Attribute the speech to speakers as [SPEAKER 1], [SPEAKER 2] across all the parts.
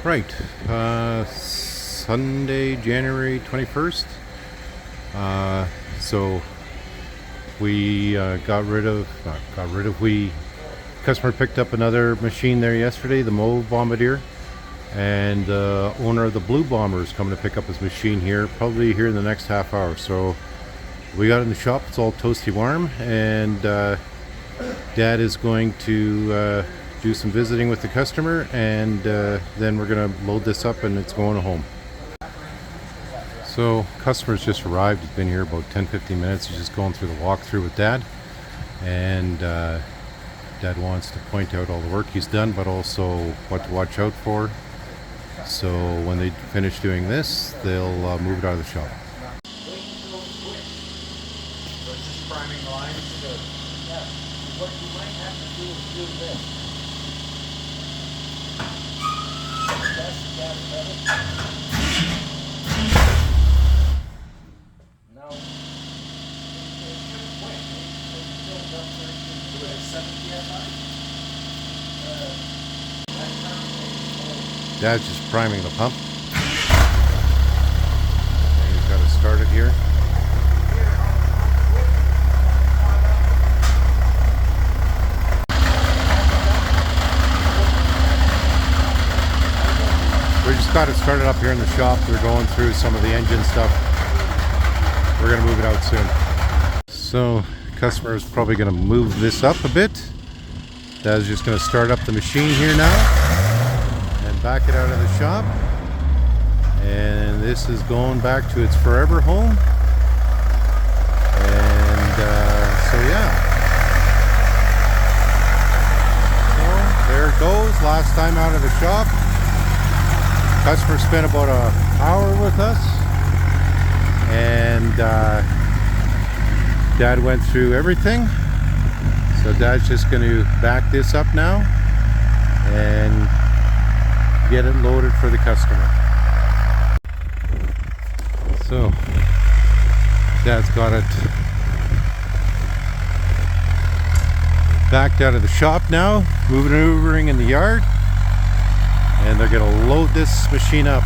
[SPEAKER 1] Right. Sunday, January 21st. So we customer picked up another machine there yesterday, the Mauve Bombardier, and the owner of the Blue Bomber is coming to pick up his machine here, probably here in the next half hour. So we got it in the shop, it's all toasty warm, and Dad is going to do some visiting with the customer, and then we're going to load this up and it's going home. So customer's just arrived. He's been here about 10-15 minutes. He's just going through the walkthrough with Dad, and Dad wants to point out all the work he's done, but also what to watch out for. So when they finish doing this, they'll move it out of the shop.
[SPEAKER 2] Priming the line. Yeah. What you might have to do is do this. Gas pedal. Now, it should quit. It builds up to 7 psi.
[SPEAKER 1] Dad's just priming the pump. And he's got it started here. We just got it started up here in the shop. We're going through some of the engine stuff. We're going to move it out soon. So, customer is probably going to move this up a bit. Dad's just going to start up the machine here now and back it out of the shop. And this is going back to its forever home. And so yeah. So there it goes. Last time out of the shop. Customer spent about an hour with us, and Dad went through everything. So Dad's just going to back this up now and get it loaded for the customer. So Dad's got it backed out of the shop now, maneuvering in the yard. And they're going to load this machine up.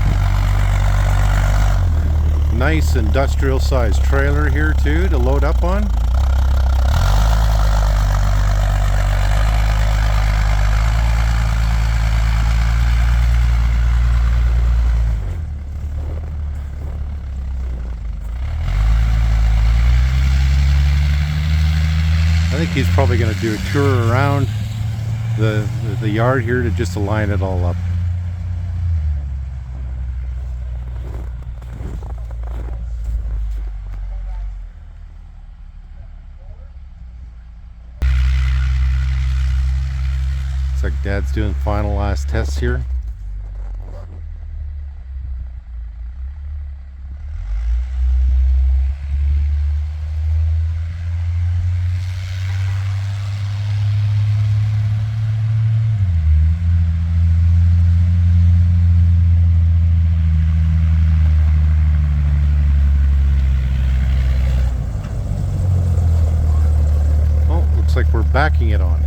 [SPEAKER 1] Nice industrial sized trailer here too to load up on. I think he's probably going to do a tour around the yard here to just align it all up. Looks like Dad's doing final last tests here. Oh, looks like we're backing it on.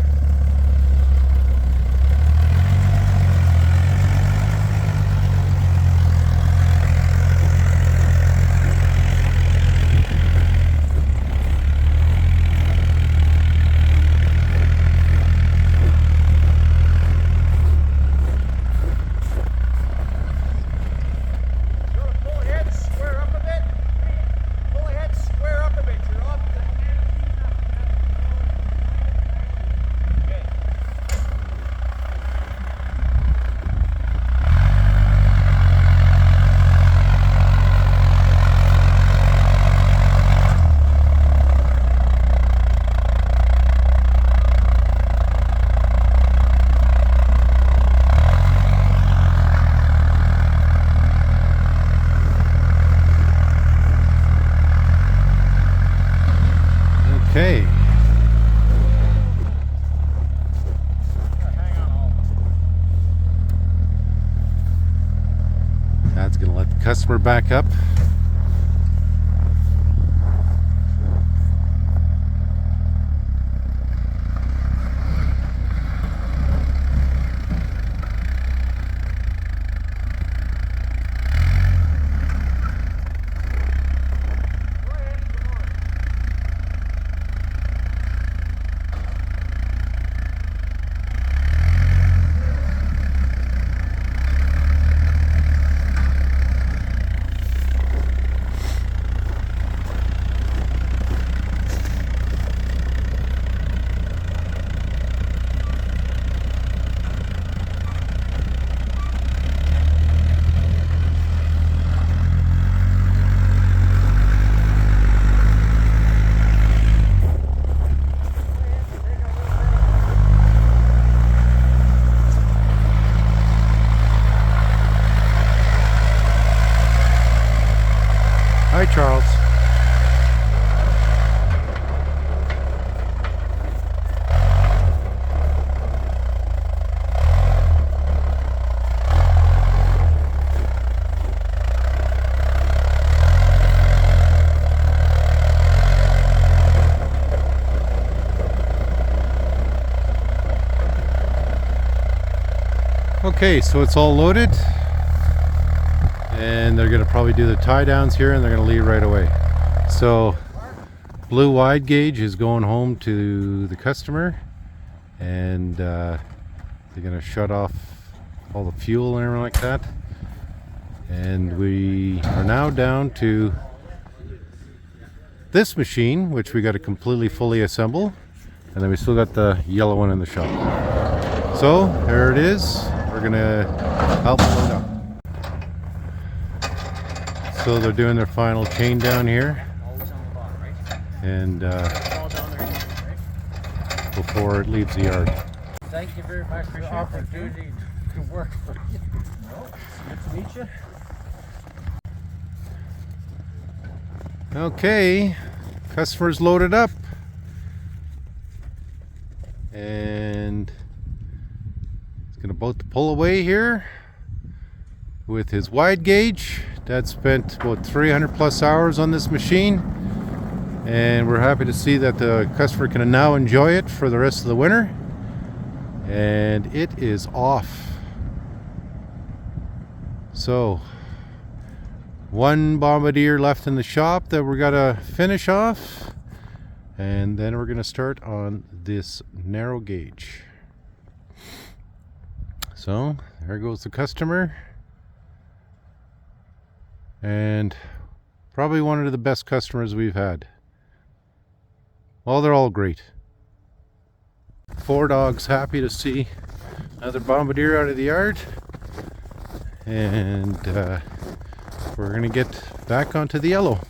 [SPEAKER 1] Okay. Dad's going to let the customer back up. Charles. Okay, so it's all loaded, and they're going to probably do the tie downs here, and they're going to leave right away. So Blue Wide Gauge is going home to the customer, and they're going to shut off all the fuel and everything like that. And we are now down to this machine, which we got to completely fully assemble, and then we still got the yellow one in the shop. So there it is. We're gonna help load up. So they're doing their final chain down here,
[SPEAKER 2] Always on the bottom, right?
[SPEAKER 1] and
[SPEAKER 2] All down there, right?
[SPEAKER 1] before it leaves the yard.
[SPEAKER 2] Thank you very much for the opportunity to work for you. No, good to meet you.
[SPEAKER 1] Okay, customers loaded up, and he's gonna about to pull away here with his wide gauge. Dad spent about 300 plus hours on this machine, and we're happy to see that the customer can now enjoy it for the rest of the winter. And it is off. So one Bombardier left in the shop that we're gonna finish off, and then we're gonna start on this narrow gauge. So there goes the customer, and probably one of the best customers we've had. Well, they're all great. 4 dogs happy to see another Bombardier out of the yard, and we're gonna get back onto the yellow.